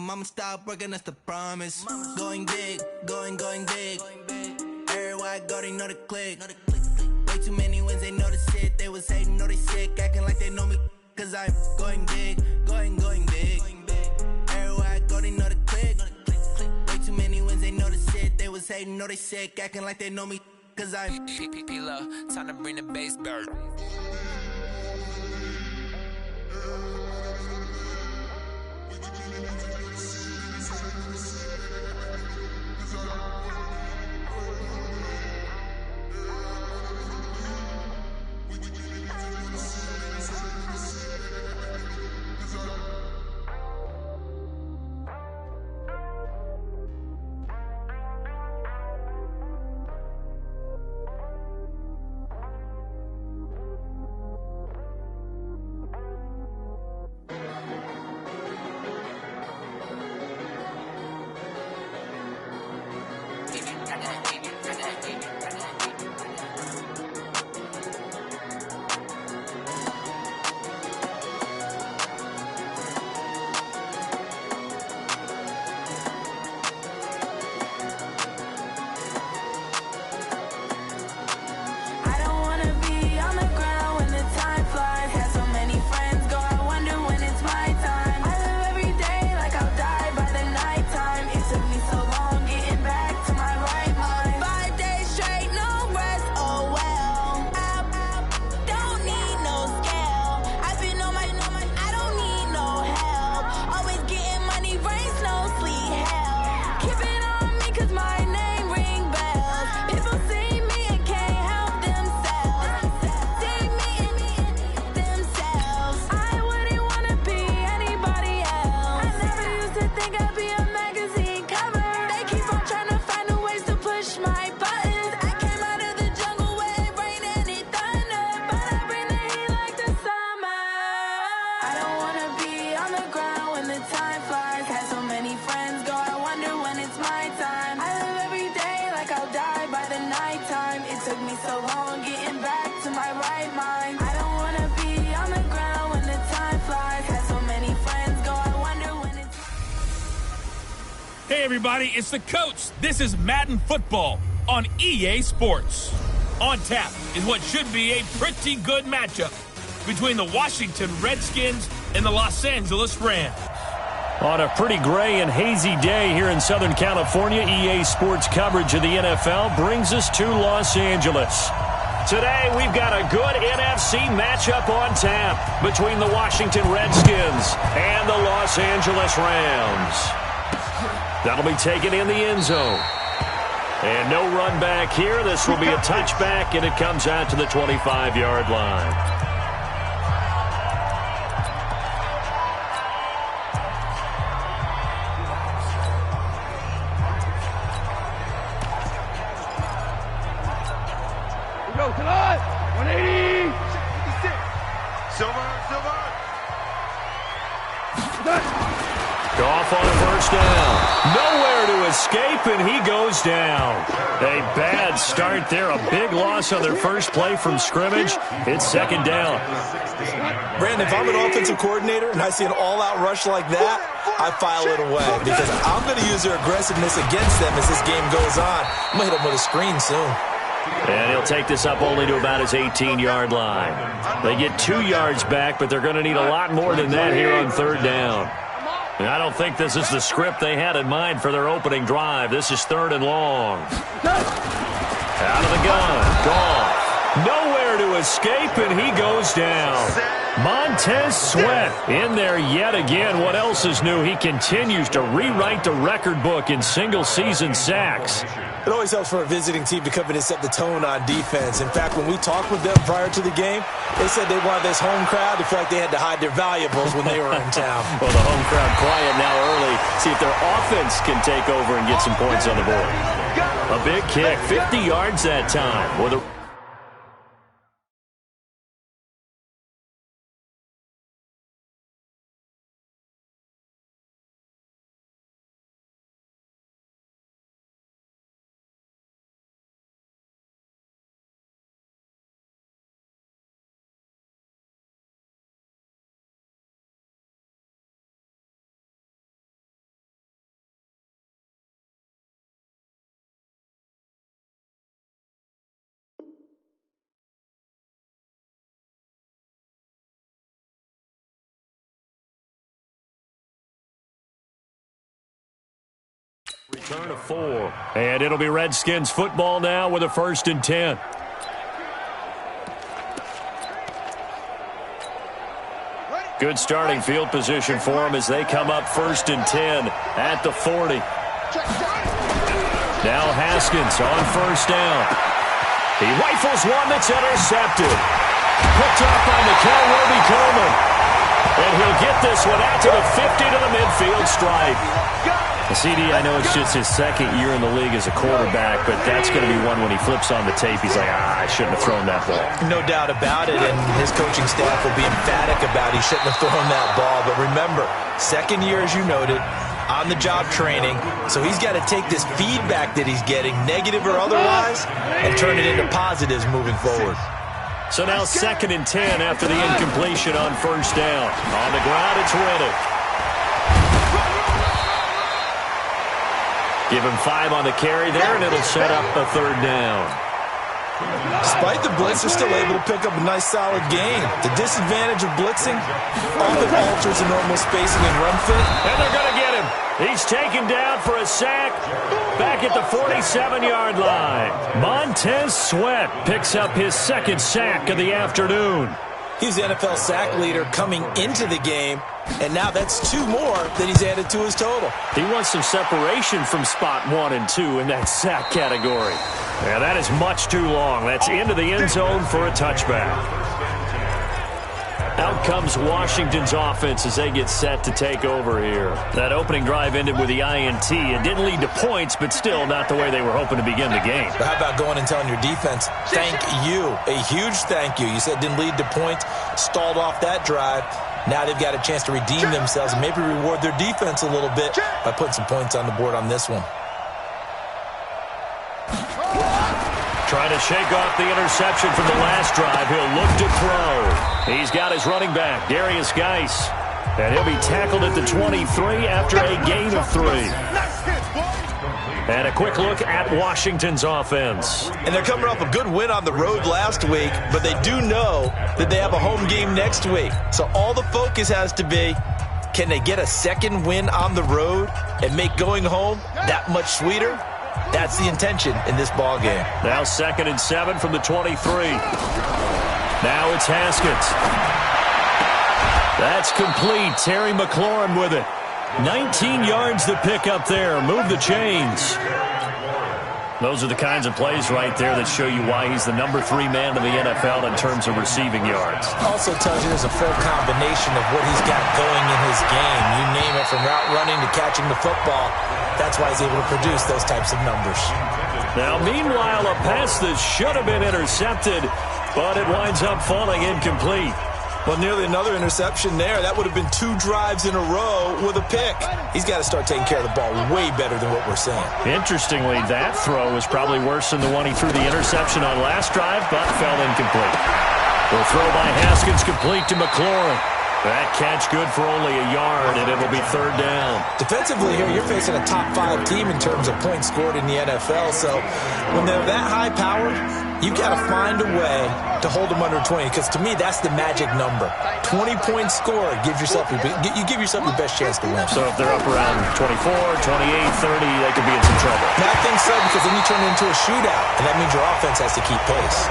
mama stop working, that's the promise. Going big, going big. Everywhere I go, they know the click. Way too many wins, they know the shit. They was hating, know they sick, acting like they know me. Cause I'm going big, going big. Everywhere I go, they know the click. Way too many wins, they know the shit. They was hating, know they sick, acting like they know me. Cause I'm P-P-P-Lo, time to bring the bass bird. Hey everybody, it's the coach. This is Madden Football on EA Sports. On tap is what should be a pretty good matchup between the Washington Redskins and the Los Angeles Rams. On a pretty gray and hazy day here in Southern California, EA Sports coverage of the NFL brings us to Los Angeles. Today, we've got a good NFC matchup on tap between the Washington Redskins and the Los Angeles Rams. That'll be taken in the end zone. And no run back here. This will be a touchback, and it comes out to the 25-yard line. Go, come on! 180! Silver! Goff on a first down. Nowhere to escape, and he goes down. A bad start there. A big loss on their first play from scrimmage. It's second down. Brandon, if I'm an offensive coordinator and I see an all-out rush like that, I file it away because I'm going to use their aggressiveness against them as this game goes on. I'm going to hit them with a screen soon. And he'll take this up only to about his 18-yard line. They get 2 yards back, but they're going to need a lot more than that here on third down. And I don't think this is the script they had in mind for their opening drive. This is third and long. Out of the gun. Goff. Nowhere to escape, and he goes down. Montez Sweat in there yet again. What else is new? He continues to rewrite the record book in single-season sacks. It always helps for a visiting team to come in and set the tone on defense. In fact, when we talked with them prior to the game, they said they wanted this home crowd to feel like they had to hide their valuables when they were in town. Well, the home crowd quiet now early. See if their offense can take over and get some points on the board. A big kick, 50 yards that time. With a Turn of 4. And it'll be Redskins football now with a 1st and 10. Good starting field position for them as they come up 1st and 10 at the 40. Now Haskins on 1st down. He rifles one that's intercepted. Picked up by Mikel Roby-Coleman. And he'll get this one out to the 50 to the midfield stripe. CD, I know it's just his 2nd year in the league as a quarterback, but that's going to be one when he flips on the tape. He's like, I shouldn't have thrown that ball. No doubt about it, and his coaching staff will be emphatic about he shouldn't have thrown that ball. But remember, 2nd year, as you noted, on-the-job training, so he's got to take this feedback that he's getting, negative or otherwise, and turn it into positives moving forward. So now 2nd and 10 after the incompletion on 1st down. On the ground, it's Riddick. Give him 5 on the carry there, and it'll set up a 3rd down. Despite the blitz, they're still able to pick up a nice, solid gain. The disadvantage of blitzing often alters the normal spacing and run fit. And they're going to get him. He's taken down for a sack back at the 47-yard line. Montez Sweat picks up his 2nd sack of the afternoon. He's the NFL sack leader coming into the game, and now that's 2 more that he's added to his total. He wants some separation from spot 1 and 2 in that sack category. Yeah, that is much too long. That's into the end zone for a touchback. Out comes Washington's offense as they get set to take over here. That opening drive ended with the INT. It didn't lead to points, but still not the way they were hoping to begin the game. But how about going and telling your defense, thank you, a huge thank you. You said didn't lead to points, stalled off that drive. Now they've got a chance to redeem themselves and maybe reward their defense a little bit by putting some points on the board on this one. Trying to shake off the interception from the last drive. He'll look to throw. He's got his running back, Darius Geis. And he'll be tackled at the 23 after a gain of 3. And a quick look at Washington's offense. And they're coming off a good win on the road last week, but they do know that they have a home game next week. So all the focus has to be, can they get a 2nd win on the road and make going home that much sweeter? That's the intention in this ball game. Now 2nd and 7 from the 23. Now it's Haskins. That's complete. Terry McLaurin with it. 19 yards to pick up there. Move the chains. Those are the kinds of plays right there that show you why he's the number 3 man in the NFL in terms of receiving yards. Also tells you there's a full combination of what he's got going in his game. You name it, from route running to catching the football. That's why he's able to produce those types of numbers. Now, meanwhile, a pass that should have been intercepted, but it winds up falling incomplete. Well, nearly another interception there. That would have been 2 drives in a row with a pick. He's got to start taking care of the ball way better than what we're seeing. Interestingly, that throw was probably worse than the one he threw the interception on last drive, but fell incomplete. The throw by Haskins complete to McLaurin. That catch good for only a yard, and it'll be 3rd down. Defensively here, you're facing a top 5 team in terms of points scored in the NFL. So when they're that high powered, you've got to find a way to hold them under 20, because to me, that's the magic number. 20-point score gives yourself you give yourself your best chance to win. So if they're up around 24, 28, 30, they could be in some trouble. Now, I think so, because then you turn it into a shootout, and that means your offense has to keep pace.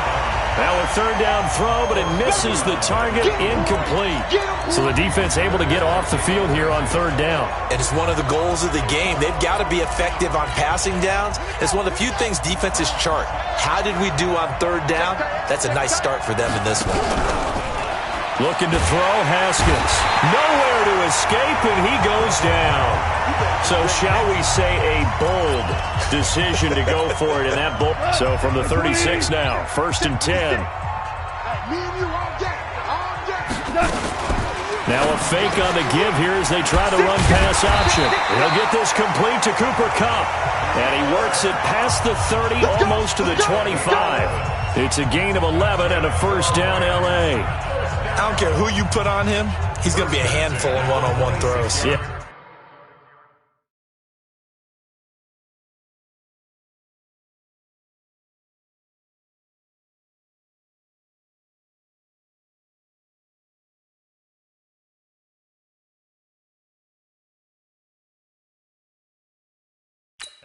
Now a 3rd down throw, but it misses the target, incomplete. So the defense able to get off the field here on 3rd down. And it's one of the goals of the game. They've got to be effective on passing downs. It's one of the few things defenses chart. How did we do on 3rd down? That's a nice start for them in this one. Looking to throw, Haskins. Nowhere to escape, and he goes down. So shall we say a bold decision to go for it in that bowl. So from the 36 now, 1st and 10. Now a fake on the give here as they try to run pass option. He'll get this complete to Cooper Kupp. And he works it past the 30, almost to the 25. It's a gain of 11 and a 1st down L.A. I don't care who you put on him. He's going to be a handful in one-on-one throws. Yeah.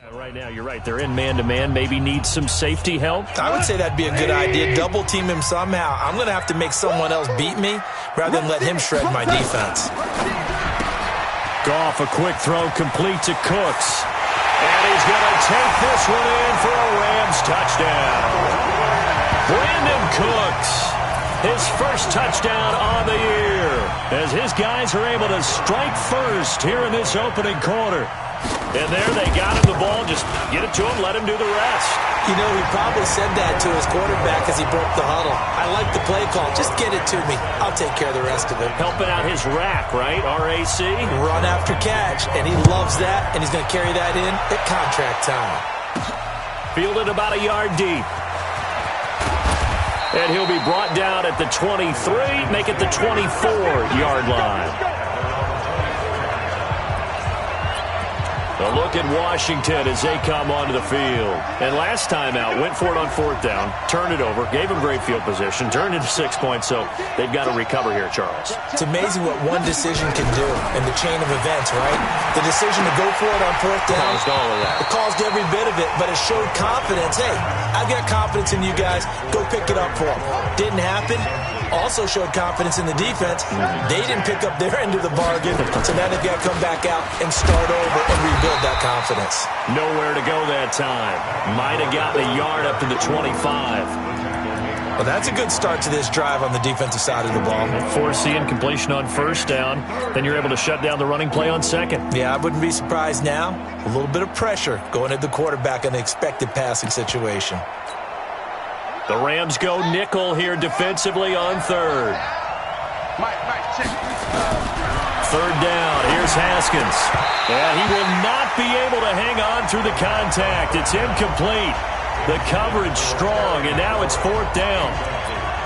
Right now, you're right. They're in man-to-man. Maybe need some safety help. I would say that'd be a good idea. Double team him somehow. I'm going to have to make someone else beat me rather than let him shred my defense. Goff, a quick throw complete to Cooks. And he's going to take this one in for a Rams touchdown. Brandon Cooks, his first touchdown on the year, as his guys are able to strike first here in this opening quarter. And there they got him the ball. Just get it to him, let him do the rest. You know, he probably said that to his quarterback as he broke the huddle. I like the play call. Just get it to me. I'll take care of the rest of it. Helping out his rack, right? RAC? Run after catch, and he loves that, and he's going to carry that in at contract time. Fielded about a yard deep. And he'll be brought down at the 23, make it the 24-yard line. A look at Washington as they come onto the field. And last time out, went for it on fourth down, turned it over, gave them great field position, turned it to 6 points, so they've got to recover here, Charles. It's amazing what one decision can do in the chain of events, right? The decision to go for it on fourth down. Caused all of that. It caused every bit of it, but it showed confidence. Hey, I've got confidence in you guys. Go pick it up for them. Didn't happen. Also showed confidence in the defense. They didn't pick up their end of the bargain, so now they've got to come back out and start over and rebuild that confidence. Nowhere to go that time. Might have gotten a yard up to the 25. Well, that's a good start to this drive on the defensive side of the ball. Forcing completion on first down. Then you're able to shut down the running play on second. Yeah, I wouldn't be surprised now. A little bit of pressure going at the quarterback in the expected passing situation. The Rams go nickel here defensively on third. Third down. Here's Haskins. And he will not be able to hang on through the contact. It's incomplete. The coverage strong, and now it's fourth down.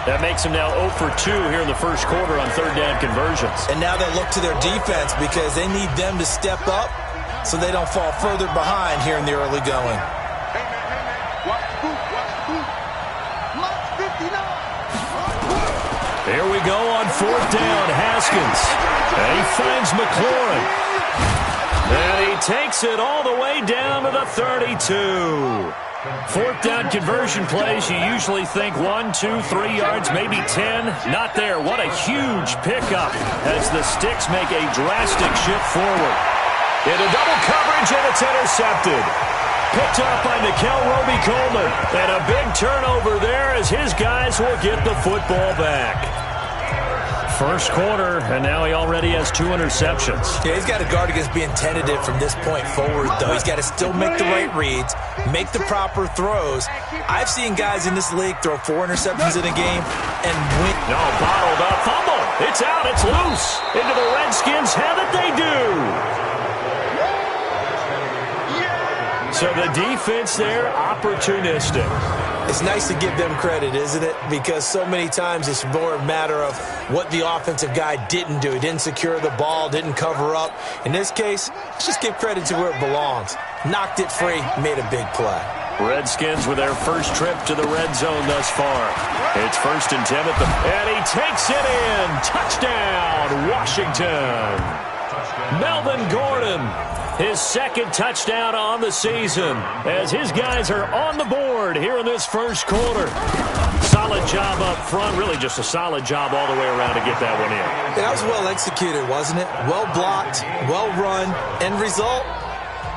That makes him now 0 for 2 here in the first quarter on third down conversions. And now they look to their defense because they need them to step up so they don't fall further behind here in the early going. Here we go on fourth down, Haskins. And he finds McLaurin. And he takes it all the way down to the 32. Fourth down conversion plays, you usually think 1, 2, 3 yards, maybe 10. Not there. What a huge pickup as the Sticks make a drastic shift forward. Into double coverage, and it's intercepted. Picked up by Nickel Roby-Coleman. And a big turnover there as his guys will get the football back. First quarter, and now he already has 2 interceptions. Yeah, he's got to guard against being tentative from this point forward, though. He's got to still make the right reads, make the proper throws. I've seen guys in this league throw 4 interceptions in a game and win. No, bottled up. Fumble. It's out. It's loose. Into the Redskins. Have it they do. So the defense there, opportunistic. It's nice to give them credit, isn't it? Because so many times it's more a matter of what the offensive guy didn't do. He didn't secure the ball, didn't cover up. In this case, let's just give credit to where it belongs. Knocked it free, made a big play. Redskins with their first trip to the red zone thus far. It's 1st and 10 at the... And he takes it in. Touchdown, Washington. Melvin Gordon. His second touchdown on the season as his guys are on the board here in this first quarter. Solid job up front. Really just a solid job all the way around to get that one in. That was well executed, wasn't it? Well blocked, well run. End result,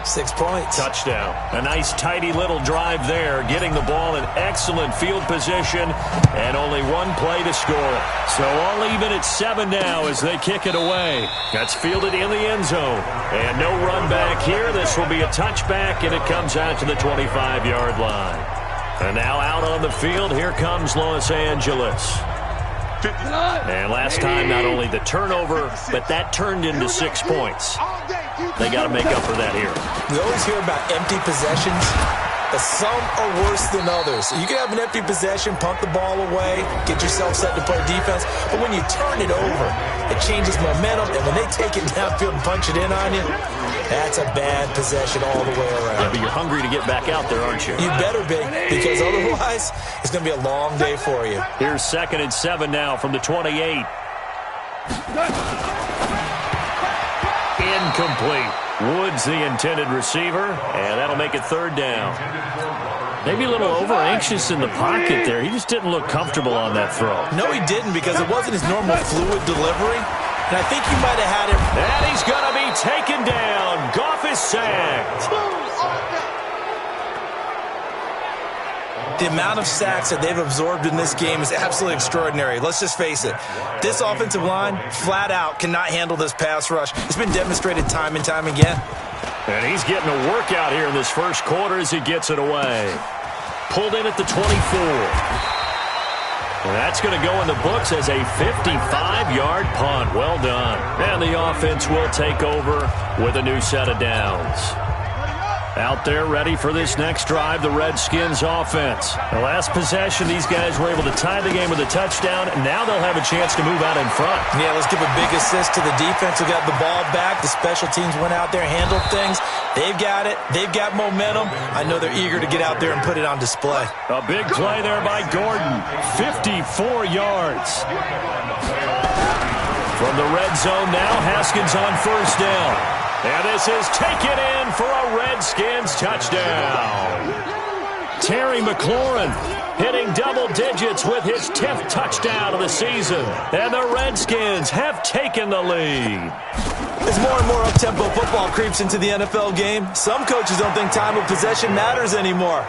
6 points. Touchdown. A nice tidy little drive there, getting the ball in excellent field position and only 1 play to score it. So all even at 7 now as they kick it away. That's fielded in the end zone. And no run back here. This will be a touchback, and it comes out to the 25-yard line. And now out on the field, here comes Los Angeles. And last time, not only the turnover, but that turned into 6 points. They got to make up for that here. We always hear about empty possessions, but some are worse than others. You can have an empty possession, punt the ball away, get yourself set to play defense, but when you turn it over, it changes momentum, and when they take it downfield and punch it in on you, that's a bad possession all the way around. Yeah, but you're hungry to get back out there, aren't you? You better be, because otherwise, it's going to be a long day for you. Here's 2nd and 7 now from the 28. Incomplete. Woods the intended receiver, and that'll make it third down. Maybe a little over-anxious in the pocket there. He just didn't look comfortable on that throw. No, he didn't, because it wasn't his normal fluid delivery. And I think he might have had it. And he's going to be taken down. Goff is sacked. The amount of sacks that they've absorbed in this game is absolutely extraordinary. Let's just face it. This offensive line, flat out, cannot handle this pass rush. It's been demonstrated time and time again. And he's getting a workout here in this first quarter as he gets it away. Pulled in at the 24. And that's going to go in the books as a 55-yard punt. Well done. And the offense will take over with a new set of downs. Out there ready for this next drive, the Redskins offense. The last possession, these guys were able to tie the game with a touchdown, and now they'll have a chance to move out in front. Yeah, let's give a big assist to the defense who got the ball back. The special teams went out there, handled things. They've got it. They've got momentum. I know they're eager to get out there and put it on display. A big play there by Gordon. 54 yards. From the red zone now, Haskins on first down. And this is taken in for a Redskins touchdown. Terry McLaurin hitting double digits with his 10th touchdown of the season. And the Redskins have taken the lead. As more and more up-tempo football creeps into the NFL game, some coaches don't think time of possession matters anymore.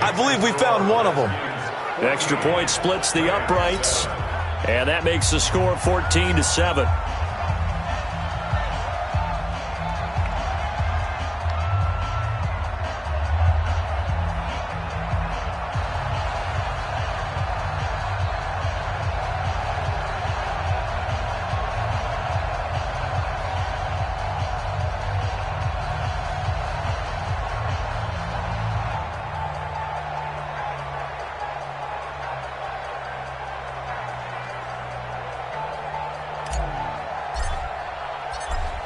I believe we found one of them. Extra point splits the uprights. And that makes the score 14-7.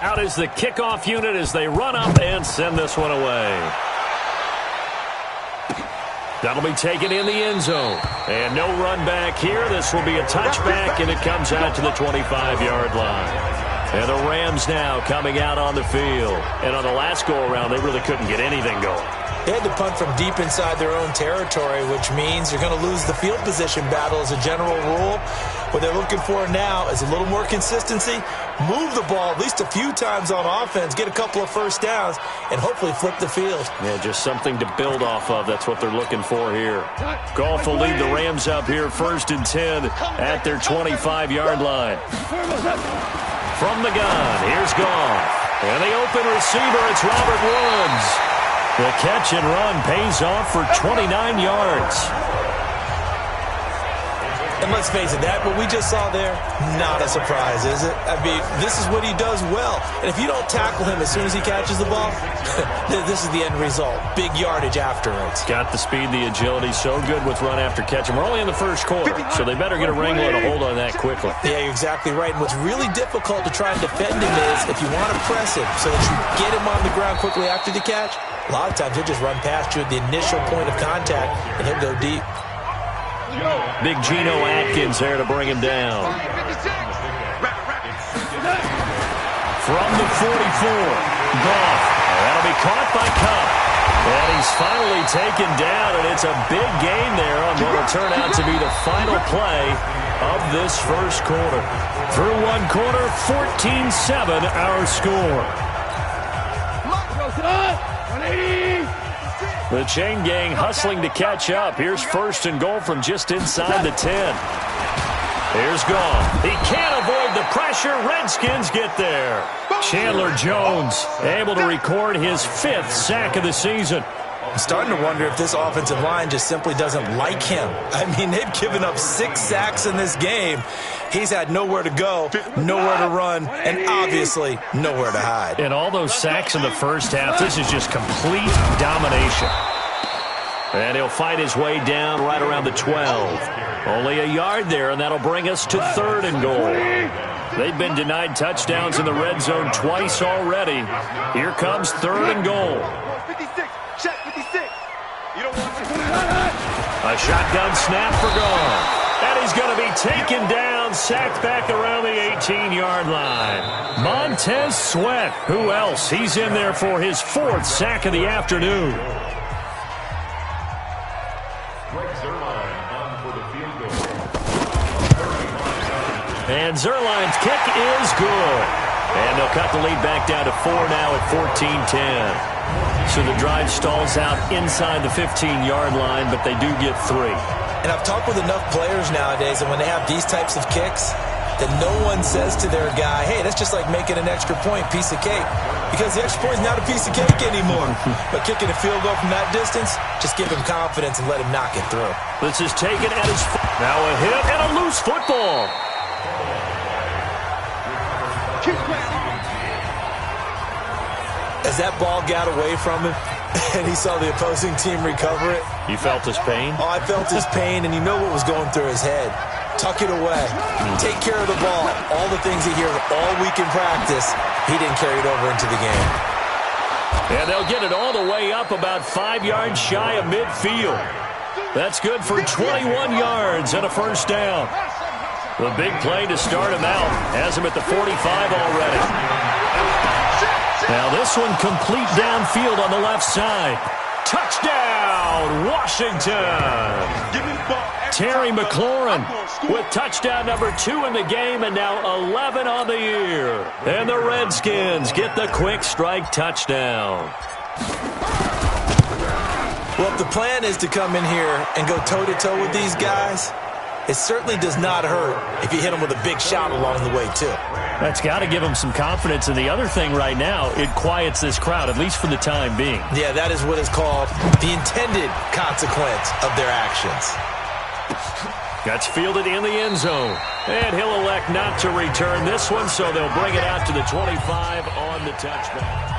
Out is the kickoff unit as they run up and send this one away. That'll be taken in the end zone. And no run back here. This will be a touchback, and it comes out to the 25-yard line. And the Rams now coming out on the field. And on the last go-around, they really couldn't get anything going. They had to punt from deep inside their own territory, which means you're going to lose the field position battle as a general rule. What they're looking for now is a little more consistency, move the ball at least a few times on offense, get a couple of first downs, and hopefully flip the field. Yeah, just something to build off of. That's what they're looking for here. Goff will lead the Rams up here 1st and 10 at their 25-yard line. From the gun, here's Goff. And the open receiver, it's Robert Woods. The catch and run pays off for 29 yards. And let's face it, that what we just saw there, not a surprise, is it? I mean, this is what he does well. And if you don't tackle him as soon as he catches the ball, this is the end result. Big yardage afterwards. Got the speed, the agility, so good with run after catch. And we're only in the first quarter, so they better get a ringload of hold on that quickly. Yeah, you're exactly right. And what's really difficult to try and defend him is if you want to press him so that you get him on the ground quickly after the catch, a lot of times he'll just run past you at the initial point of contact, and he'll go deep. Big Geno Atkins there to bring him down. From the 44, Goff. That'll be caught by Cup. And he's finally taken down, and it's a big gain there on what will turn out to be the final play of this first quarter. Through one quarter, 14-7 our score. The chain gang hustling to catch up. Here's 1st and goal from just inside the 10. Here's Goff. He can't avoid the pressure. Redskins get there. Chandler Jones able to record his 5th sack of the season. I'm starting to wonder if this offensive line just simply doesn't like him. I mean, they've given up 6 sacks in this game. He's had nowhere to go, nowhere to run, and obviously nowhere to hide. And all those sacks in the first half, this is just complete domination. And he'll fight his way down right around the 12. Only a yard there, and that'll bring us to 3rd and goal. They've been denied touchdowns in the red zone twice already. Here comes 3rd and goal. 56, check 56. You don't want a shotgun snap for Goff. And he's going to be taken down, sacked back around the 15-yard line. Montez Sweat. Who else? He's in there for his 4th sack of the afternoon. And Zerline's kick is good. And they'll cut the lead back down to 4 now at 14-10. So the drive stalls out inside the 15-yard line, but they do get 3. And I've talked with enough players nowadays, and when they have these types of kicks, that no one says to their guy, hey, that's just like making an extra point, piece of cake. Because the extra point is not a piece of cake anymore. But kicking a field goal from that distance, just give him confidence and let him knock it through. This is taken at his foot. Now a hit and a loose football. As that ball got away from him, and he saw the opposing team recover it. You felt his pain? Oh, I felt his pain, and you know what was going through his head. Tuck it away. Take care of the ball. All the things he hears all week in practice, he didn't carry it over into the game. And they'll get it all the way up about 5 yards shy of midfield. That's good for 21 yards and a first down. The big play to start him out has him at the 45 already. Now this one complete downfield on the left side. Touchdown, Washington! Terry McLaurin with touchdown number 2 in the game and now 11 on the year. And the Redskins get the quick strike touchdown. Well, if the plan is to come in here and go toe-to-toe with these guys, it certainly does not hurt if you hit them with a big shot along the way, too. That's got to give them some confidence. And the other thing right now, it quiets this crowd, at least for the time being. Yeah, that is what is called the intended consequence of their actions. That's fielded in the end zone. And he'll elect not to return this one, so they'll bring it out to the 25 on the touchback.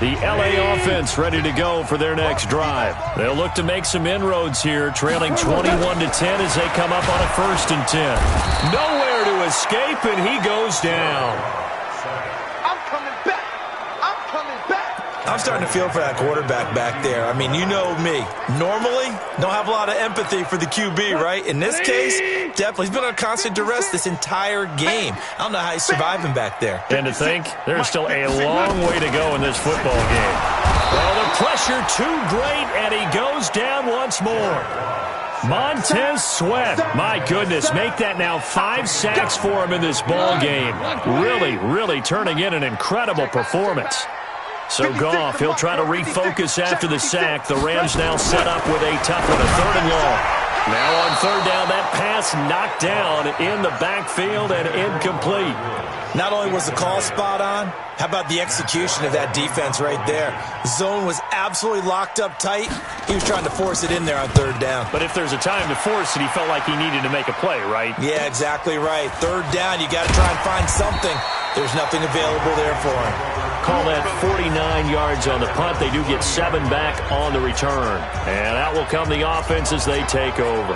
The LA offense ready to go for their next drive. They'll look to make some inroads here, trailing 21-10 as they come up on a 1st and 10. Nowhere to escape, and he goes down. I'm coming back. I'm coming back. I'm starting to feel for that quarterback back there. I mean, you know me. Normally, don't have a lot of empathy for the QB, right? In this case, definitely. He's been on constant duress this entire game. I don't know how he's surviving back there. And to think, there's still a long way to go in this football game. Well, the pressure too great, and he goes down once more. Montez Sweat, my goodness, make that now 5 sacks for him in this ball game. Really turning in an incredible performance. So Goff, he'll try to refocus after the sack. The Rams now set up with a tough one, a 3rd and long. Now on 3rd down, that pass knocked down in the backfield and incomplete. Not only was the call spot on, how about the execution of that defense right there? Zone was absolutely locked up tight. He was trying to force it in there on 3rd down. But if there's a time to force it, he felt like he needed to make a play, right? Yeah, exactly right. 3rd down, you got to try and find something. There's nothing available there for him. Call that 49 yards on the punt. They do get 7 back on the return. And out will come the offense as they take over.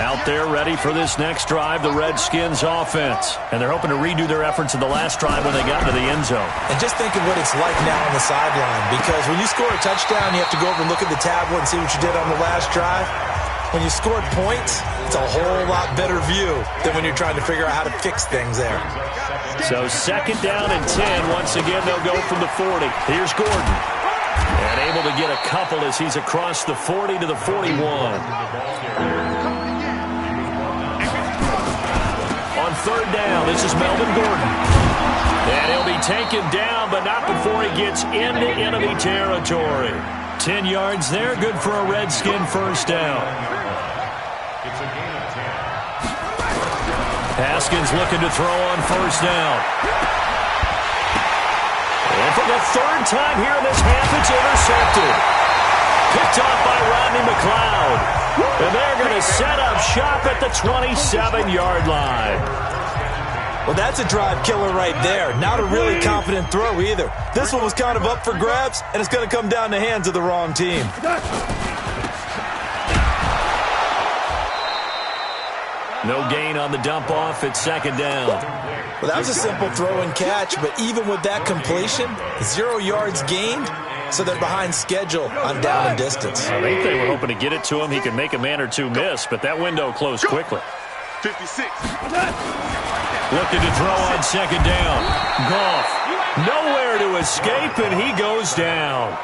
Out there ready for this next drive, the Redskins offense. And they're hoping to redo their efforts in the last drive when they got into the end zone. And just think of what it's like now on the sideline. Because when you score a touchdown, you have to go over and look at the tablet and see what you did on the last drive. When you scored points, it's a whole lot better view than when you're trying to figure out how to fix things there. So 2nd down and 10. Once again, they'll go from the 40. Here's Gordon. And able to get a couple as he's across the 40 to the 41. On 3rd down, this is Melvin Gordon. And he'll be taken down, but not before he gets into enemy territory. 10 yards there, good for a Redskin first down. Haskins looking to throw on 1st down. And for the 3rd time here in this half, it's intercepted. Picked off by Rodney McLeod. And they're going to set up shop at the 27-yard line. Well, that's a drive killer right there. Not a really confident throw either. This one was kind of up for grabs, and it's going to come down the hands of the wrong team. No gain on the dump off. It's 2nd down. Well, that was a simple throw and catch, but even with that completion, 0 yards gained, so they're behind schedule on down and distance. I think they were hoping to get it to him. He could make a man or two miss, but that window closed quickly. 56. Looking to throw on second down. Goff, nowhere to escape, and he goes down.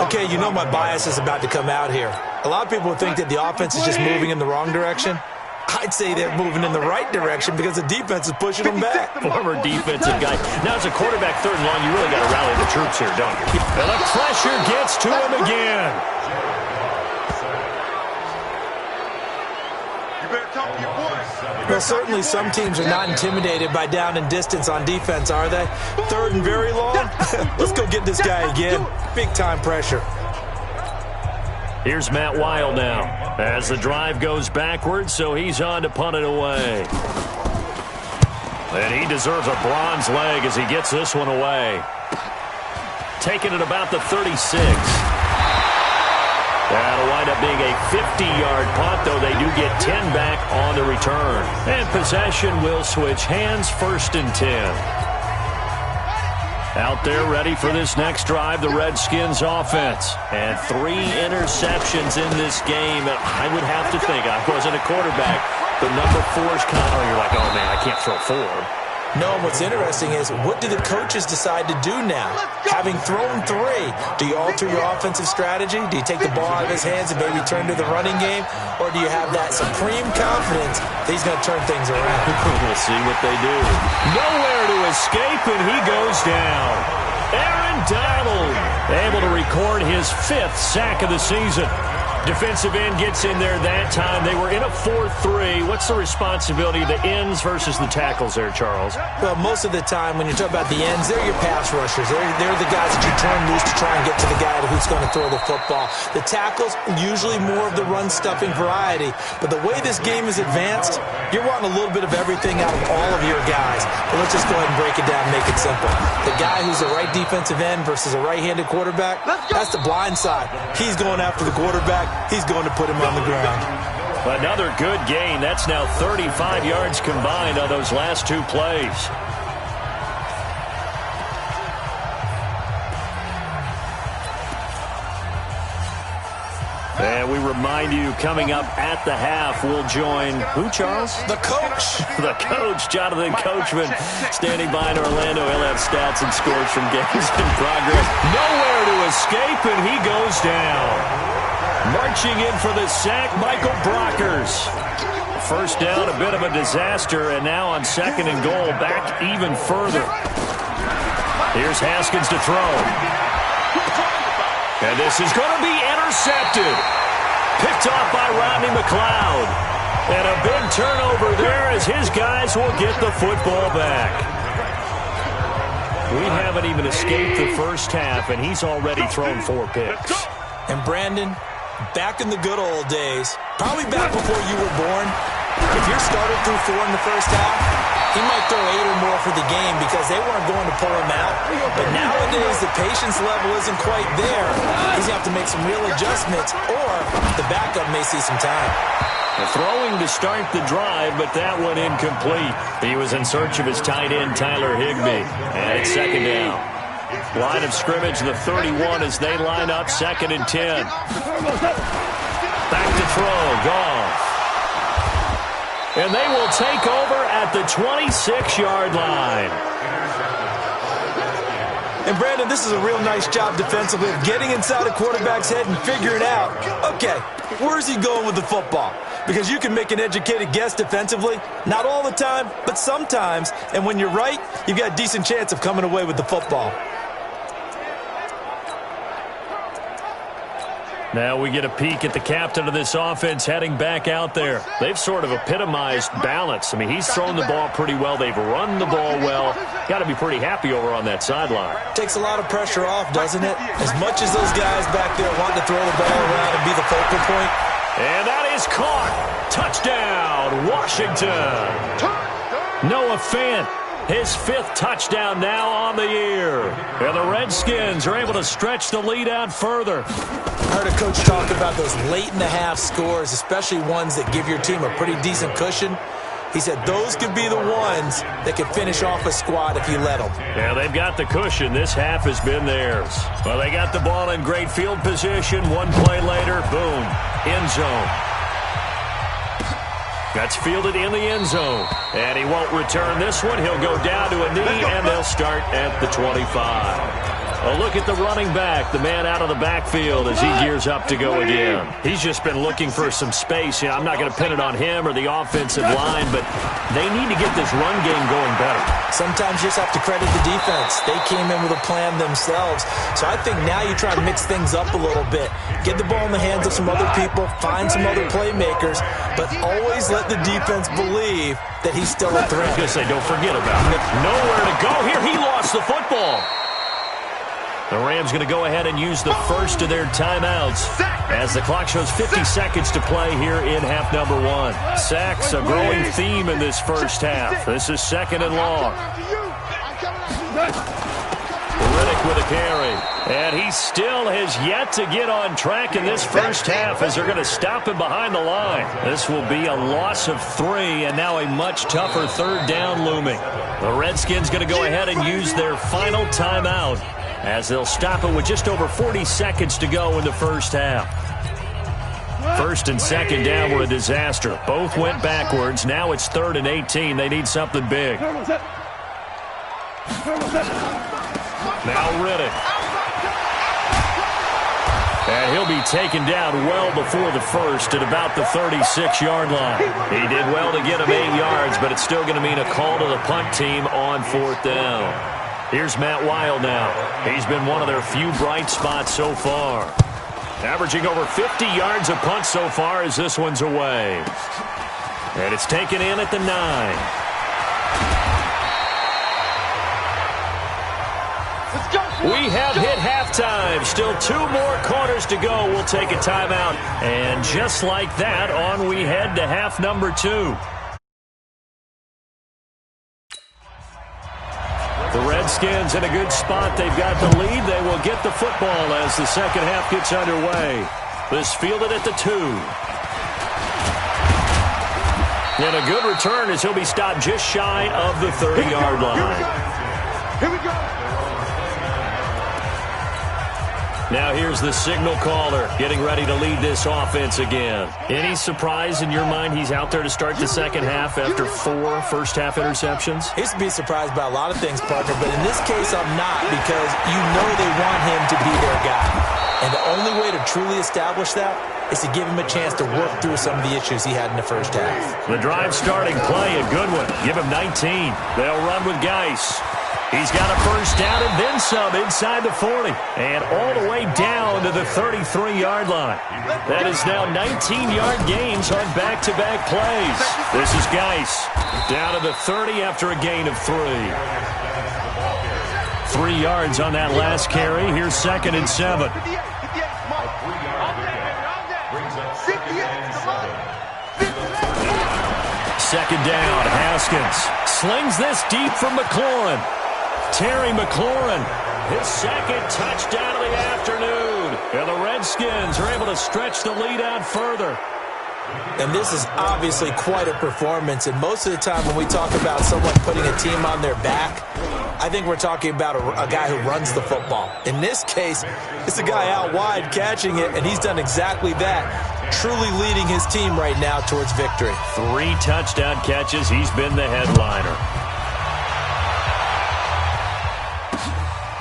Okay, you know my bias is about to come out here. A lot of people think that the offense is just moving in the wrong direction. I'd say they're moving in the right direction because the defense is pushing them back. Former defensive guy. Now, as a quarterback, third and long, you really got to rally the troops here, don't you? And the pressure gets to him again. You better talk to your boys. Well, certainly some teams are not intimidated by down and distance on defense, are they? Third and very long? Let's go get this guy again. Big-time pressure. Here's Matt Weil now as the drive goes backwards, so he's on to punt it away. And he deserves a bronze leg as he gets this one away. Taking it about the 36. That'll wind up being a 50-yard punt, though they do get 10 back on the return. And possession will switch hands, 1st and 10. Out there ready for this next drive, the Redskins offense. And 3 interceptions in this game. I would have to think, I wasn't a quarterback, but number 4's kind of, you're like, oh man, I can't throw 4. No, what's interesting is, what do the coaches decide to do now? Having thrown 3, do you alter your offensive strategy? Do you take the ball out of his hands and maybe turn to the running game? Or do you have that supreme confidence that he's going to turn things around? We'll see what they do. Nowhere to escape, and he goes down. Aaron Donald able to record his 5th sack of the season. Defensive end gets in there that time. They were in a 4-3. What's the responsibility of the ends versus the tackles there, Charles? Well, most of the time when you talk about the ends, they're your pass rushers. They're the guys that you turn loose to try and get to the guy who's going to throw the football. The tackles, usually more of the run-stuffing variety. But the way this game is advanced, you're wanting a little bit of everything out of all of your guys. But let's just go ahead and break it down and make it simple. The guy who's a right defensive end versus a right-handed quarterback, that's the blind side. He's going after the quarterback. He's going to put him on the ground. Another good gain. That's now 35 yards combined on those last 2 plays. And we remind you, coming up at the half, we'll join who, Charles? The coach. The coach, Jonathan Coachman, standing by in Orlando. He'll have stats and scores from games in progress. Nowhere to escape, and he goes down. Marching in for the sack, Michael Brockers. First down, a bit of a disaster, and now on 2nd and goal, back even further. Here's Haskins to throw. And this is going to be intercepted. Picked off by Rodney McLeod. And a big turnover there as his guys will get the football back. We haven't even escaped the first half, and he's already thrown 4 picks. And Brandon, back in the good old days, probably back before you were born, if your starter threw 4 in the first half, he might throw 8 or more for the game because they weren't going to pull him out. But nowadays, the patience level isn't quite there. He's going to have to make some real adjustments, or the backup may see some time. Throwing to start the drive, but that one incomplete. He was in search of his tight end, Tyler Higbee. And it's 2nd down. Line of scrimmage, the 31 as they line up, 2nd and 10. Back to throw, Goff. And they will take over at the 26-yard line. And Brandon, this is a real nice job defensively of getting inside a quarterback's head and figuring out, okay, where's he going with the football? Because you can make an educated guess defensively, not all the time, but sometimes. And when you're right, you've got a decent chance of coming away with the football. Now we get a peek at the captain of this offense heading back out there. They've sort of epitomized balance. I mean, he's thrown the ball pretty well. They've run the ball well. Got to be pretty happy over on that sideline. Takes a lot of pressure off, doesn't it? As much as those guys back there want to throw the ball around and be the focal point. And that is caught. Touchdown, Washington. Noah Fant. His 5th touchdown now on the year. And the Redskins are able to stretch the lead out further. I heard a coach talk about those late-in-the-half scores, especially ones that give your team a pretty decent cushion. He said those could be the ones that could finish off a squad if you let them. Yeah, they've got the cushion. This half has been theirs. Well, they got the ball in great field position. One play later, boom, end zone. That's fielded in the end zone. And he won't return this one. He'll go down to a knee, and they'll start at the 25. A look at the running back, the man out of the backfield as he gears up to go again. He's just been looking for some space. You know, I'm not going to pin it on him or the offensive line, but they need to get this run game going better. Sometimes you just have to credit the defense. They came in with a plan themselves. So I think now you try to mix things up a little bit. Get the ball in the hands of some other people, find some other playmakers, but always let the defense believe that he's still a threat. I was going to say, don't forget about it. Nowhere to go here. He lost the football. The Rams going to go ahead and use the first of their timeouts as the clock shows 50 seconds to play here in half number one. Sacks, a growing theme in this first half. This is second and long. Riddick with a carry. And he still has yet to get on track in this first half as they're going to stop him behind the line. This will be a loss of 3 and now a much tougher third down looming. The Redskins going to go ahead and use their final timeout as they'll stop it with just over 40 seconds to go in the first half. First and second down were a disaster. Both went backwards. Now it's 3rd and 18. They need something big. Now Riddick. And he'll be taken down well before the first at about the 36-yard line. He did well to get him 8 yards, but it's still going to mean a call to the punt team on 4th down. Here's Matt Wild now. He's been one of their few bright spots so far. Averaging over 50 yards a punt so far as this one's away. And it's taken in at the 9. We have hit halftime. Still 2 more quarters to go. We'll take a timeout. And just like that, on we head to half number 2. The Redskins in a good spot. They've got the lead. They will get the football as the second half gets underway. This fielded at the 2. And a good return as he'll be stopped just shy of the 30-yard line. Here we go. Now here's the signal caller getting ready to lead this offense again. Any surprise in your mind he's out there to start the second half after 4 first-half interceptions? He's to be surprised by a lot of things, partner, but in this case I'm not because you know they want him to be their guy. And the only way to truly establish that is to give him a chance to work through some of the issues he had in the first half. The drive starting play, a good one. Give him 19. They'll run with Geis. He's got a first down and then some inside the 40. And all the way down to the 33-yard line. That is now 19-yard gains on back-to-back plays. This is Geis. Down to the 30 after a gain of 3. 3 yards on that last carry. Here's 2nd and 7. Second down, Haskins slings this deep from McLaurin. Terry McLaurin, his second touchdown of the afternoon. And the Redskins are able to stretch the lead out further. And this is obviously quite a performance. And most of the time when we talk about someone putting a team on their back, I think we're talking about a guy who runs the football. In this case, it's a guy out wide catching it, and he's done exactly that, truly leading his team right now towards victory. 3 touchdown catches. He's been the headliner.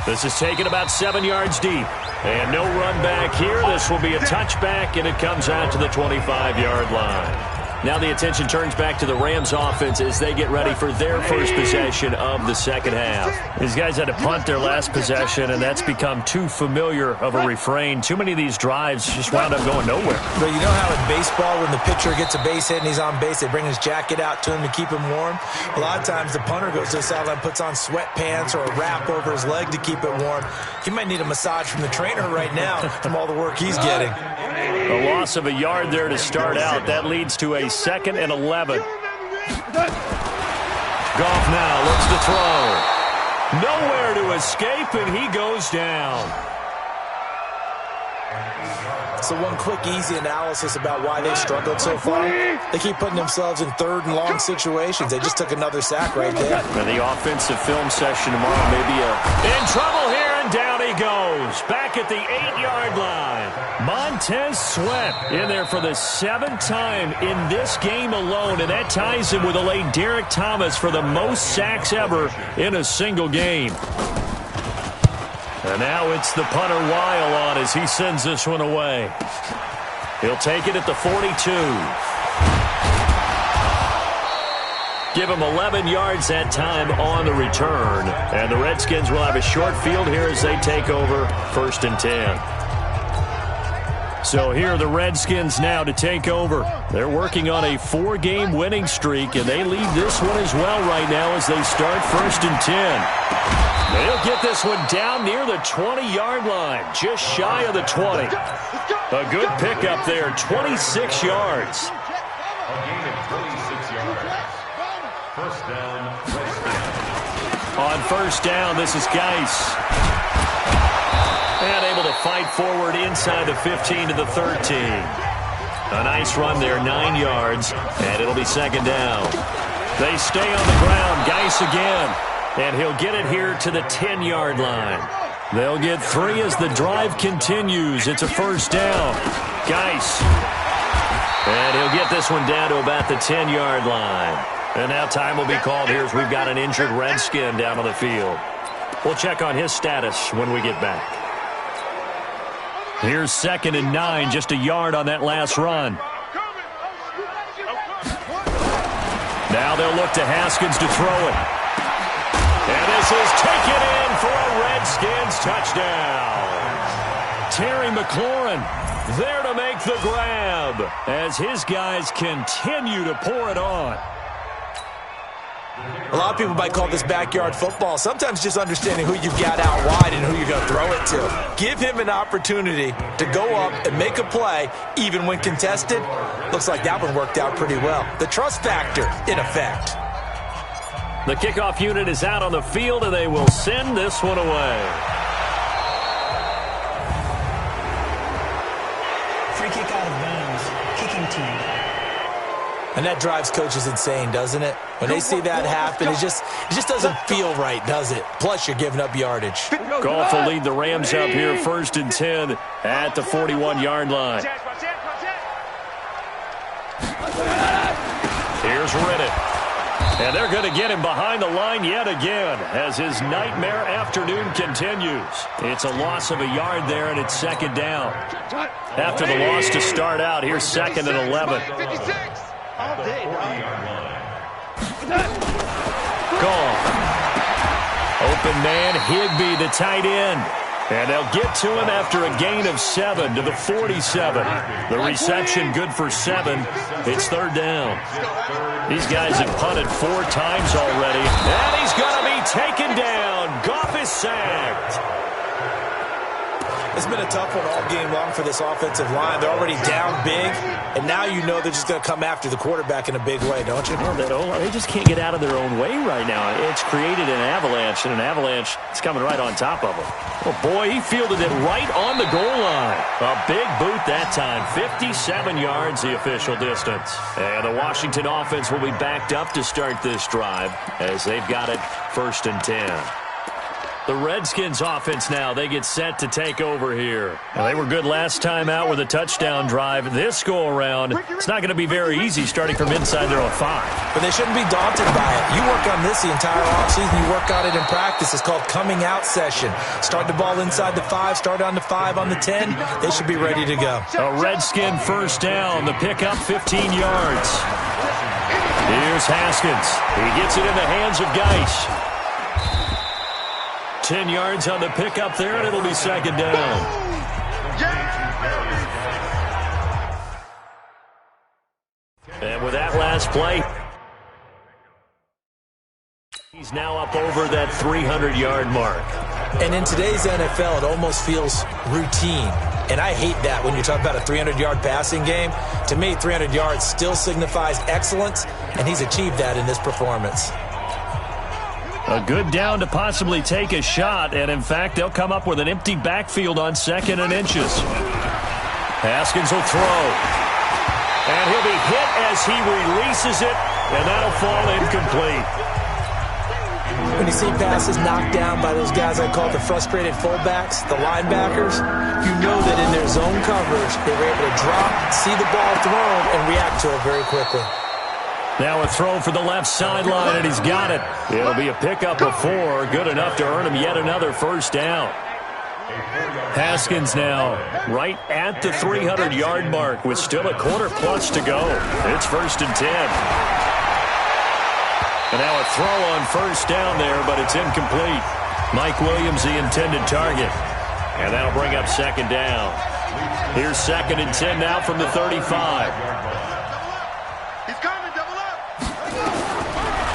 This is taken about 7 yards deep. And no run back here. This will be a touchback, and it comes out to the 25-yard line. Now the attention turns back to the Rams offense as they get ready for their first possession of the second half. These guys had to punt their last possession, and that's become too familiar of a refrain. Too many of these drives just wound up going nowhere. But you know how in baseball when the pitcher gets a base hit and he's on base, they bring his jacket out to him to keep him warm? A lot of times the punter goes to the sideline, puts on sweatpants or a wrap over his leg to keep it warm. He might need a massage from the trainer right now from all the work he's getting. A loss of a yard there to start out. That leads to a 2nd and 11. Goff now looks to throw. Nowhere to escape, and he goes down. So one quick, easy analysis about why they've struggled so far. They keep putting themselves in third and long situations. They just took another sack right there. And the offensive film session tomorrow may be in trouble here, and down he goes. Back at the 8-yard line. Montez Sweat in there for the 7th time in this game alone, and that ties him with a late Derek Thomas for the most sacks ever in a single game. And now it's the punter Weil on as he sends this one away. He'll take it at the 42. Give him 11 yards that time on the return. And the Redskins will have a short field here as they take over 1st and 10. So here are the Redskins now to take over. They're working on a 4-game winning streak, and they lead this one as well right now as they start 1st and 10. They'll get this one down near the 20-yard line, just shy of the 20. A good pickup there, 26 yards. A gain of 26 yards. First down, Redskins. On 1st down, this is Geis. And able to fight forward inside the 15 to the 13. A nice run there, 9 yards, and it'll be 2nd down. They stay on the ground, Geis again. And he'll get it here to the 10-yard line. They'll get 3 as the drive continues. It's a 1st down. Geis. And he'll get this one down to about the 10-yard line. And now time will be called here as we've got an injured Redskin down on the field. We'll check on his status when we get back. Here's 2nd and 9, just a yard on that last run. Now they'll look to Haskins to throw it. And this is taken in for a Redskins touchdown. Terry McLaurin there to make the grab as his guys continue to pour it on. A lot of people might call this backyard football. Sometimes just understanding who you've got out wide and who you're going to throw it to. Give him an opportunity to go up and make a play, even when contested. Looks like that one worked out pretty well. The trust factor in effect. The kickoff unit is out on the field, and they will send this one away. Free kick out of bounds. Kicking team. And that drives coaches insane, doesn't it? When they see that happen, it just doesn't feel right, does it? Plus, you're giving up yardage. Goff will lead the Rams up here 1st and 10 at the 41-yard line. Here's Riddick. And they're going to get him behind the line yet again as his nightmare afternoon continues. It's a loss of a yard there, and it's 2nd down. After the loss to start out, here's 2nd and 11. Goal. Open man, Higbee, the tight end. And they'll get to him after a gain of 7 to the 47. The reception good for 7. It's 3rd down. These guys have punted 4 times already. And he's going to be taken down. Goff is sacked. It's been a tough one all game long for this offensive line. They're already down big, and now you know they're just going to come after the quarterback in a big way, don't you? Well, they just can't get out of their own way right now. It's created an avalanche, and an avalanche is coming right on top of them. Oh, boy, he fielded it right on the goal line. A big boot that time. 57 yards, the official distance. And the Washington offense will be backed up to start this drive as they've got it 1st and 10. The Redskins offense now, they get set to take over here. Now, they were good last time out with a touchdown drive. This go-around, it's not going to be very easy starting from inside their own 5. But they shouldn't be daunted by it. You work on this the entire offseason. You work on it in practice. It's called coming out session. Start the ball inside the 5, start on the 5, on the 10. They should be ready to go. A Redskin 1st down. The pickup 15 yards. Here's Haskins. He gets it in the hands of Geis. 10 yards on the pickup there, and it'll be 2nd down. And with that last play, he's now up over that 300-yard mark. And in today's NFL, it almost feels routine. And I hate that when you talk about a 300-yard passing game. To me, 300 yards still signifies excellence, and he's achieved that in this performance. A good down to possibly take a shot, and in fact, they'll come up with an empty backfield on 2nd and inches. Haskins will throw. And he'll be hit as he releases it, and that'll fall incomplete. When you see passes knocked down by those guys I call the frustrated fullbacks, the linebackers, you know that in their zone coverage, they were able to drop, see the ball thrown, and react to it very quickly. Now a throw for the left sideline, and he's got it. It'll be a pickup of 4, good enough to earn him yet another first down. Haskins now right at the 300-yard mark with still a quarter plus to go. It's 1st and 10. And now a throw on first down there, but it's incomplete. Mike Williams, the intended target. And that'll bring up 2nd down. Here's 2nd and 10 now from the 35. He's coming, double up.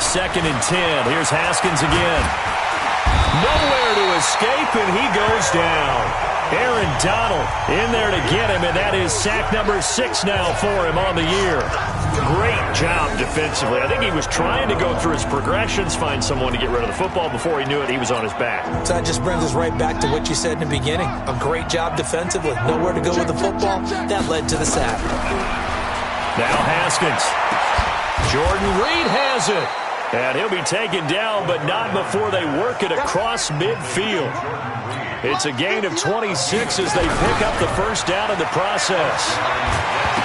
2nd and 10. Here's Haskins again. Nowhere to escape, and he goes down. Aaron Donald in there to get him, and that is sack number 6 now for him on the year. Great job defensively. I think he was trying to go through his progressions, find someone to get rid of the football. Before he knew it, he was on his back. So that just brings us right back to what you said in the beginning. A great job defensively. Nowhere to go with the football. That led to the sack. Now Haskins. Jordan Reed has it. And he'll be taken down, but not before they work it across midfield. It's a gain of 26 as they pick up the first down in the process.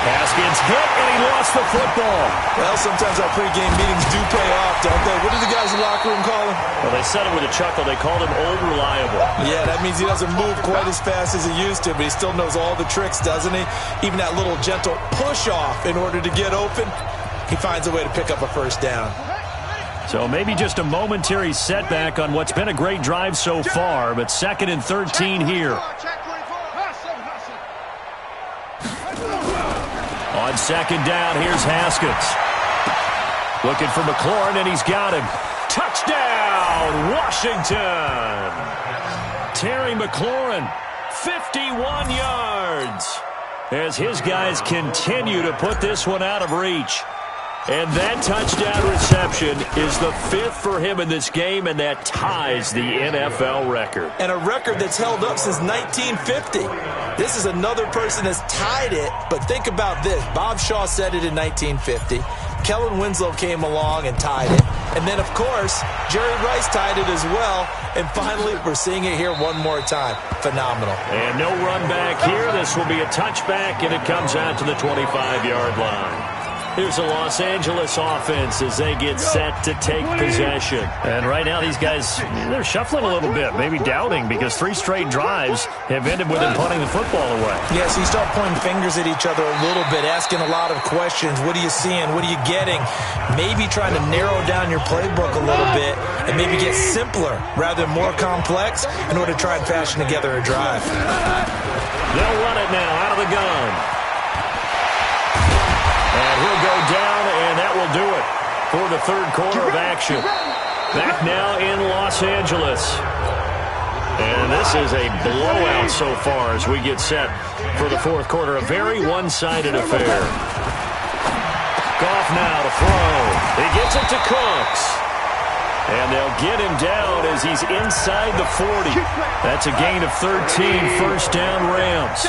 Haskins hit, and he lost the football. Well, sometimes our pregame meetings do pay off, don't they? What do the guys in the locker room call him? Well, they said it with a chuckle. They called him Old Reliable. Yeah, that means he doesn't move quite as fast as he used to, but he still knows all the tricks, doesn't he? Even that little gentle push-off in order to get open, he finds a way to pick up a first down. So maybe just a momentary setback on what's been a great drive so far, but 2nd and 13 here. On 2nd down, here's Haskins. Looking for McLaurin, and he's got him. Touchdown, Washington! Terry McLaurin, 51 yards, as his guys continue to put this one out of reach. And that touchdown reception is the 5th for him in this game, and that ties the NFL record. And a record that's held up since 1950. This is another person that's tied it, but think about this. Bob Shaw said it in 1950. Kellen Winslow came along and tied it. And then, of course, Jerry Rice tied it as well. And finally, we're seeing it here one more time. Phenomenal. And no run back here. This will be a touchback, and it comes out to the 25-yard line. Here's the Los Angeles offense as they get set to take possession. And right now these guys, they're shuffling a little bit, maybe doubting, because 3 straight drives have ended with them punting the football away. Yeah, so you start pointing fingers at each other a little bit, asking a lot of questions. What are you seeing? What are you getting? Maybe trying to narrow down your playbook a little bit and maybe get simpler rather than more complex in order to try and fashion together a drive. They'll run it now out of the gun. And he'll go down, and that will do it for the 3rd quarter of action. Back now in Los Angeles. And this is a blowout so far as we get set for the 4th quarter. A very one-sided affair. Goff now to throw. He gets it to Cooks. And they'll get him down as he's inside the 40. That's a gain of 13, first down Rams.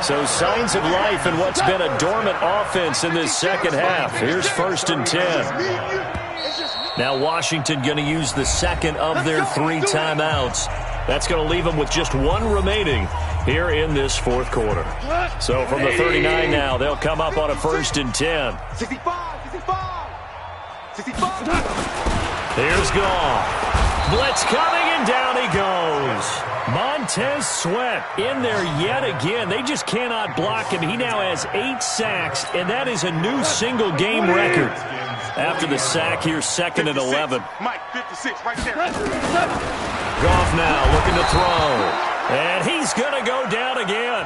So signs of life in what's been a dormant offense in this second half. Here's 1st and 10. Now Washington going to use the second of their 3 timeouts. That's going to leave them with just 1 remaining here in this 4th quarter. So from the 39 now, they'll come up on a 1st and 10. 65. Here's Goff. Blitz coming, and down he goes. Montez Sweat in there yet again. They just cannot block him. He now has 8 sacks, and that is a new single-game record. After the sack, here's 2nd and 11. Mike, 56, right there. Goff now looking to throw. And he's going to go down again.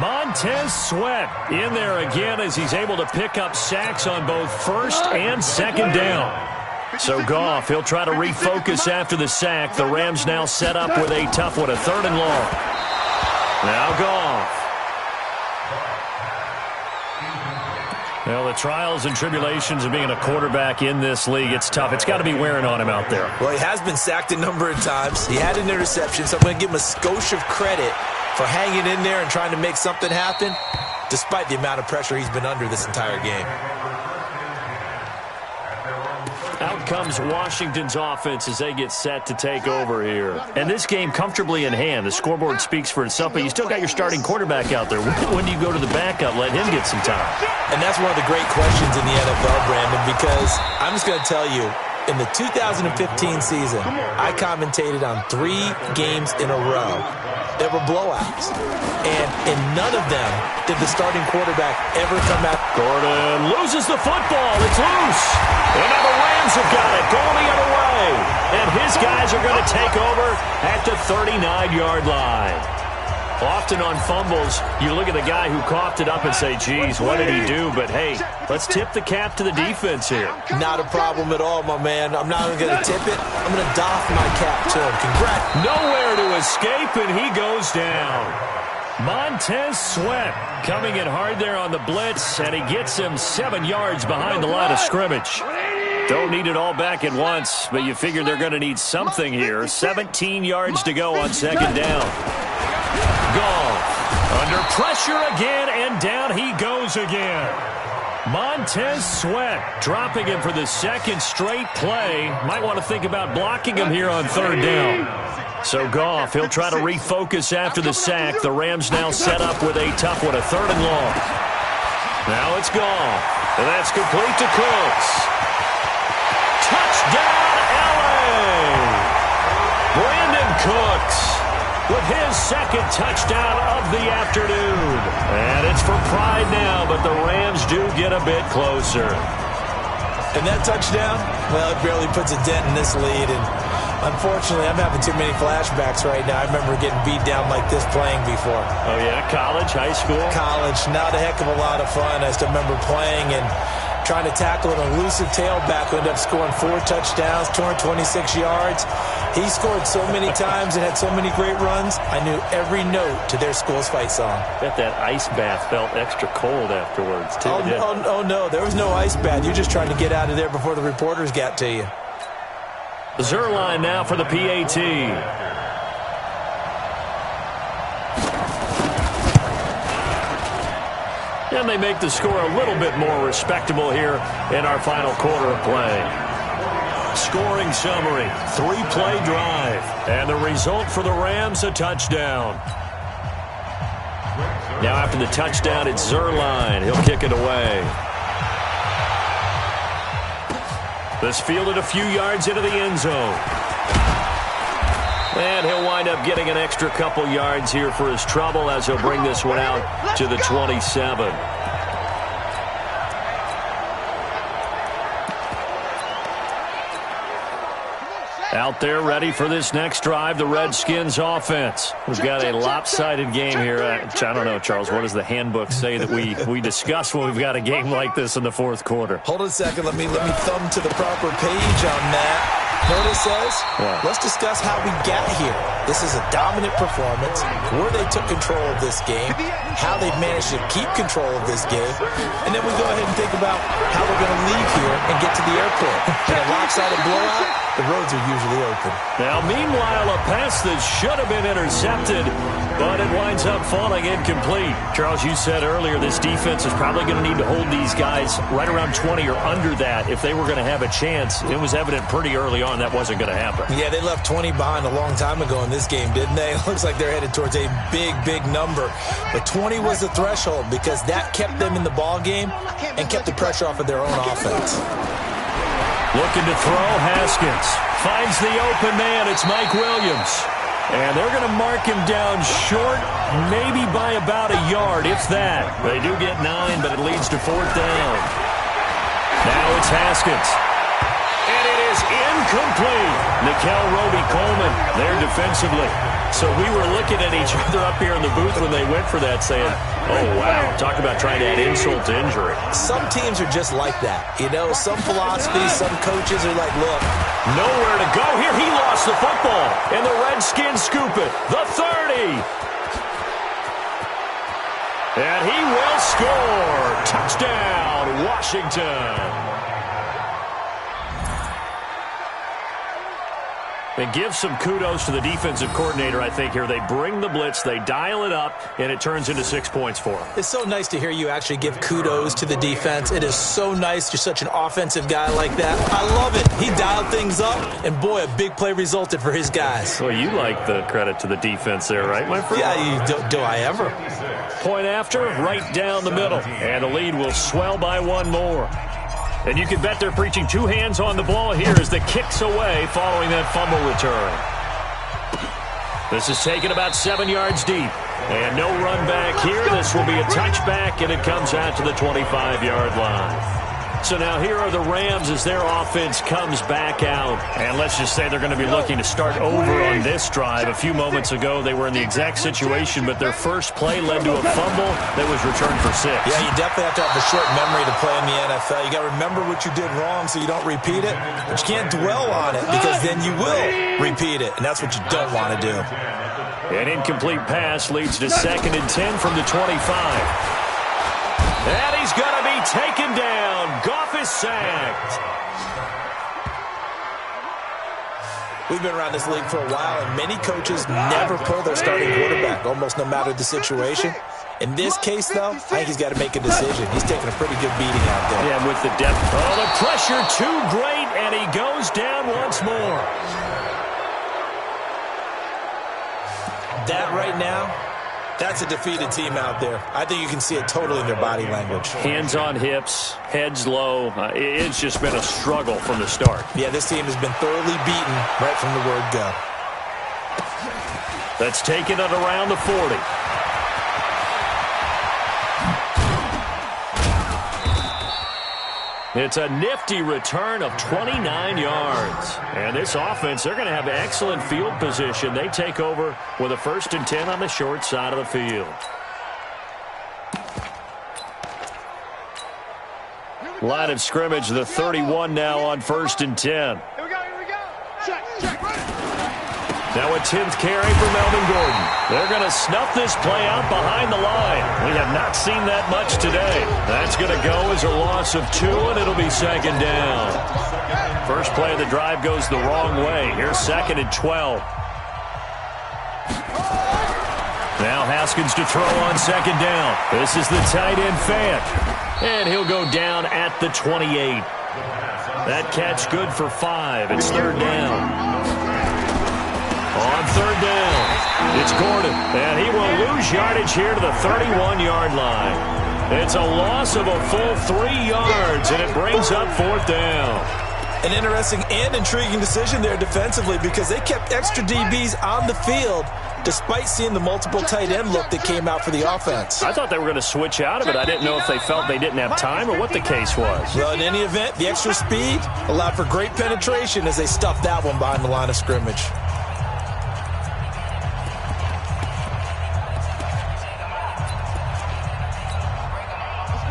Montez Sweat in there again as he's able to pick up sacks on both 1st and 2nd down. So Goff, he'll try to refocus after the sack. The Rams now set up with a tough one, a 3rd and long. Now Goff. Well, the trials and tribulations of being a quarterback in this league, it's tough. It's got to be wearing on him out there. Well, he has been sacked a number of times. He had an interception, so I'm going to give him a skosh of credit for hanging in there and trying to make something happen, despite the amount of pressure he's been under this entire game. Out comes Washington's offense as they get set to take over here. And this game comfortably in hand. The scoreboard speaks for itself, but you still got your starting quarterback out there. When do you go to the backup, let him get some time? And that's one of the great questions in the NFL, Brandon, because I'm just going to tell you, in the 2015 season, I commentated on 3 games in a row. There were blowouts. And in none of them did the starting quarterback ever come out. Gordon loses the football. It's loose. And now the Rams have got it going the other way. And his guys are going to take over at the 39-yard line. Often on fumbles, you look at the guy who coughed it up and say, geez, what did he do? But, hey, let's tip the cap to the defense here. Not a problem at all, my man. I'm not even going to tip it. I'm going to doff my cap to him. Congrats. Nowhere to escape, and he goes down. Montez Sweat coming in hard there on the blitz, and he gets him 7 yards behind the line of scrimmage. Don't need it all back at once, but you figure they're going to need something here. 17 yards to go on second down. Goff under pressure again, and down he goes again. Montez Sweat dropping him for the second straight play. Might want to think about blocking him here on third down. So Goff, he'll try to refocus after the sack. The Rams now set up with a tough one, a 3rd and long. Now it's Goff, and that's complete to Cooks. Touchdown, LA! Brandon Cooks with his second touchdown of the afternoon. And it's for pride now, but the Rams do get a bit closer. And that touchdown, well, it barely puts a dent in this lead. And unfortunately, I'm having too many flashbacks right now. I remember getting beat down like this playing before. Oh, yeah? College, high school? College. Not a heck of a lot of fun. I still remember playing and trying to tackle an elusive tailback who ended up scoring 4 touchdowns, 226 yards. He scored so many times and had so many great runs, I knew every note to their school's fight song. Bet that ice bath felt extra cold afterwards, too. Oh, no, there was no ice bath. You're just trying to get out of there before the reporters got to you. Zerline now for the PAT. And they make the score a little bit more respectable here in our final quarter of play. Scoring summary, 3-play drive. And the result for the Rams, a touchdown. Now after the touchdown, it's Zerline. He'll kick it away. This fielded a few yards into the end zone. And he'll wind up getting an extra couple yards here for his trouble as he'll bring this one out to the 27. Out there ready for this next drive, the Redskins offense. We've got a lopsided game here. I don't know, Charles, what does the handbook say that we discuss when we've got a game like this in the fourth quarter? Hold on a second. Let me thumb to the proper page on that. Know what it says? What? Let's discuss how we got here. This is a dominant performance, where they took control of this game, how they've managed to keep control of this game, and then we go ahead and think about how we're going to leave here and get to the airport. In a lopsided blowout, the roads are usually open. Now, meanwhile, a pass that should have been intercepted, but it winds up falling incomplete. Charles, you said earlier this defense is probably going to need to hold these guys right around 20 or under that if they were going to have a chance. It was evident pretty early on that wasn't going to happen. Yeah, they left 20 behind a long time ago in this game, didn't they? It looks like they're headed towards a big number. But 20 was the threshold because that kept them in the ball game and kept the pressure off of their own offense. Looking to throw, Haskins finds the open man. It's Mike Williams. And they're going to mark him down short, maybe by about a yard, if that. They do get 9, but it leads to 4th down. Now it's Haskins. And it is incomplete. Nickel Roby-Coleman there defensively. So we were looking at each other up here in the booth when they went for that saying, oh, wow, talk about trying to add insult to injury. Some teams are just like that. You know, some philosophies, some coaches are like, look. Nowhere to go here. He lost the football. And the Redskins scoop it. The 30. And he will score. Touchdown, Washington. And give some kudos to the defensive coordinator, I think, here. They bring the blitz, they dial it up, and it turns into 6 points for them. It's so nice to hear you actually give kudos to the defense. It is so nice. You're such an offensive guy like that. I love it. He dialed things up, and boy, a big play resulted for his guys. Well, you like the credit to the defense there, right, my friend? Yeah, do I ever? Point after, right down the middle. And the lead will swell by one more. And you can bet they're preaching two hands on the ball here as the kick's away following that fumble return. This is taken about 7 yards deep. And no run back here. This will be a touchback, and it comes out to the 25-yard line. So now here are the Rams as their offense comes back out. And let's just say they're going to be looking to start over on this drive. A few moments ago, they were in the exact situation, but their first play led to a fumble that was returned for 6. Yeah, you definitely have to have a short memory to play in the NFL. You got to remember what you did wrong so you don't repeat it. But you can't dwell on it because then you will repeat it, and that's what you don't want to do. An incomplete pass leads to 2nd and 10 from the 25. And he's going to be taken down. Goff is sacked. We've been around this league for a while, and many coaches never pull their starting quarterback, almost no matter the situation. In this case, though, I think he's got to make a decision. He's taking a pretty good beating out there. Yeah, with the depth. Oh, the pressure too great, and he goes down once more. That right now, that's a defeated team out there. I think you can see it totally in their body language. Hands on hips, heads low. It's just been a struggle from the start. Yeah, this team has been thoroughly beaten right from the word go. That's taken it around the 40. It's a nifty return of 29 yards. And this offense, they're going to have excellent field position. They take over with a 1st and 10 on the short side of the field. Line of scrimmage, the 31 now on 1st and 10. Here we go. Check. Now a 10th carry for Melvin Gordon. They're going to snuff this play out behind the line. We have not seen that much today. That's going to go as a loss of 2, and it'll be 2nd down. First play of the drive goes the wrong way. Here's 2nd and 12. Now Haskins to throw on 2nd down. This is the tight end Fant. And he'll go down at the 28. That catch good for 5. It's 3rd down. On 3rd down, it's Gordon, and he will lose yardage here to the 31-yard line. It's a loss of a full 3 yards, and it brings up 4th down. An interesting and intriguing decision there defensively because they kept extra DBs on the field despite seeing the multiple tight end look that came out for the offense. I thought they were going to switch out of it. I didn't know if they felt they didn't have time or what the case was. Well, in any event, the extra speed allowed for great penetration as they stuffed that one behind the line of scrimmage.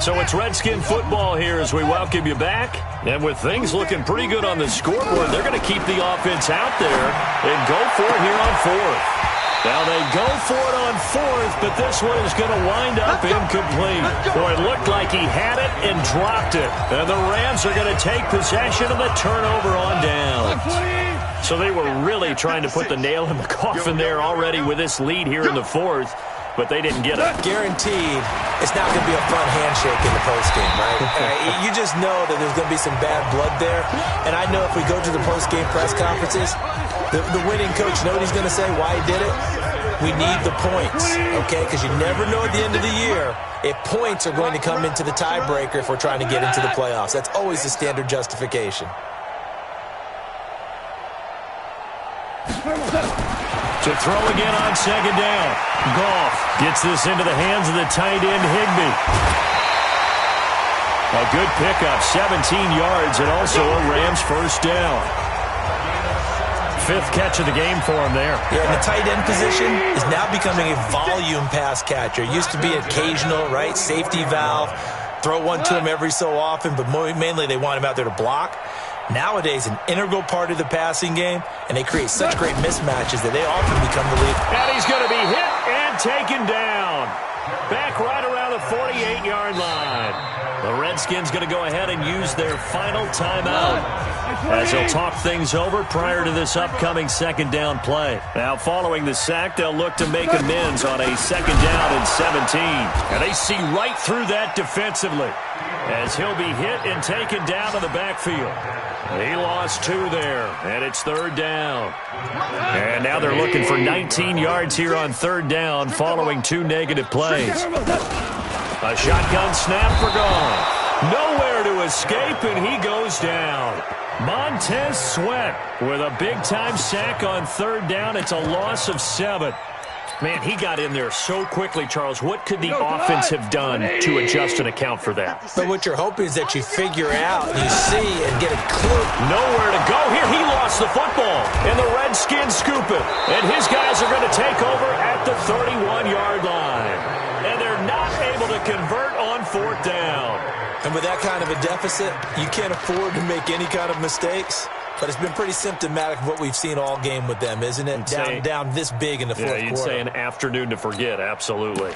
So it's Redskin football here as we welcome you back. And with things looking pretty good on the scoreboard, they're going to keep the offense out there and go for it here on 4th. Now they go for it on 4th, but this one is going to wind up incomplete. Boy, it looked like he had it and dropped it. And the Rams are going to take possession of the turnover on down. So they were really trying to put the nail in the coffin there already with this lead here in the 4th. But they didn't get it. Guaranteed, it's not going to be a fun handshake in the postgame, right? You just know that there's going to be some bad blood there. And I know if we go to the postgame press conferences, the winning coach, you know what he's going to say, why he did it? We need the points, okay? Because you never know at the end of the year if points are going to come into the tiebreaker if we're trying to get into the playoffs. That's always the standard justification. To throw again on 2nd down. Goff gets this into the hands of the tight end Higbee. A good pickup, 17 yards, and also a Rams 1st down. 5th catch of the game for him there. Yeah, and the tight end position is now becoming a volume pass catcher. It used to be occasional, right? Safety valve. Throw one to him every so often, but mainly they want him out there to block. Nowadays, an integral part of the passing game, and they create such great mismatches that they often become the lead. And he's going to be hit and taken down. Back right around the 48-yard line. The Redskins going to go ahead and use their final timeout as they'll talk things over prior to this upcoming second down play. Now, following the sack, they'll look to make amends on a second down and 17. And they see right through that defensively as he'll be hit and taken down to the backfield. He lost 2 there, and it's third down. And now they're looking for 19 yards here on third down following 2 negative plays. A shotgun snap for gone. Nowhere to escape, and he goes down. Montez Sweat with a big-time sack on third down. It's a loss of 7. Man, he got in there so quickly, Charles. What could the offense have done to adjust and account for that? But what you're hoping is that you figure out, you see, and get a clue. Nowhere to go here. He lost the football, and the Redskins scoop it. And his guys are going to take over at the 31-yard line. And they're not able to convert on fourth down. And with that kind of a deficit, you can't afford to make any kind of mistakes. But it's been pretty symptomatic of what we've seen all game with them, isn't it? Down this big in the fourth quarter. Yeah, you'd say an afternoon to forget, absolutely.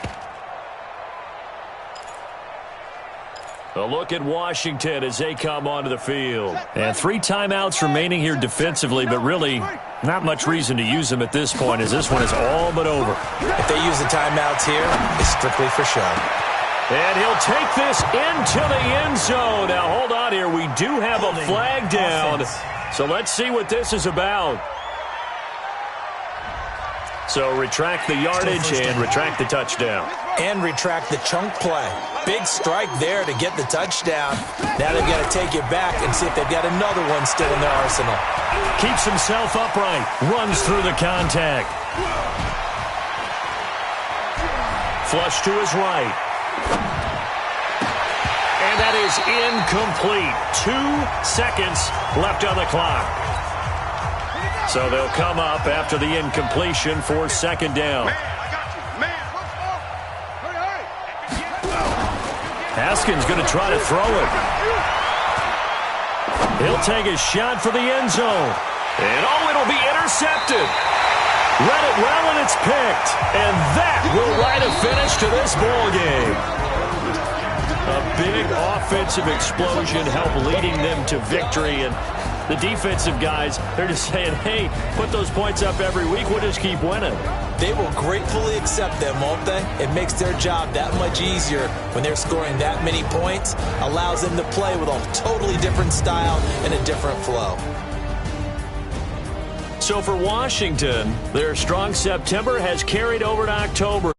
A look at Washington as they come onto the field. And 3 timeouts remaining here defensively, but really not much reason to use them at this point as this one is all but over. If they use the timeouts here, it's strictly for show. And he'll take this into the end zone. Now, hold on here. We do have a flag down. So let's see what this is about. So retract the yardage and retract the touchdown. And retract the chunk play. Big strike there to get the touchdown. Now they've got to take it back and see if they've got another one still in their arsenal. Keeps himself upright. Runs through the contact. Flush to his right. And that is incomplete. 2 seconds left on the clock. So they'll come up after the incompletion for second down. Haskins going to try to throw it. He'll take a shot for the end zone. And it'll be intercepted. Read it well, and it's picked. And that will write a finish to this ball game. A big offensive explosion helped leading them to victory. And the defensive guys, they're just saying, hey, put those points up every week. We'll just keep winning. They will gratefully accept them, won't they? It makes their job that much easier when they're scoring that many points. Allows them to play with a totally different style and a different flow. So for Washington, their strong September has carried over to October.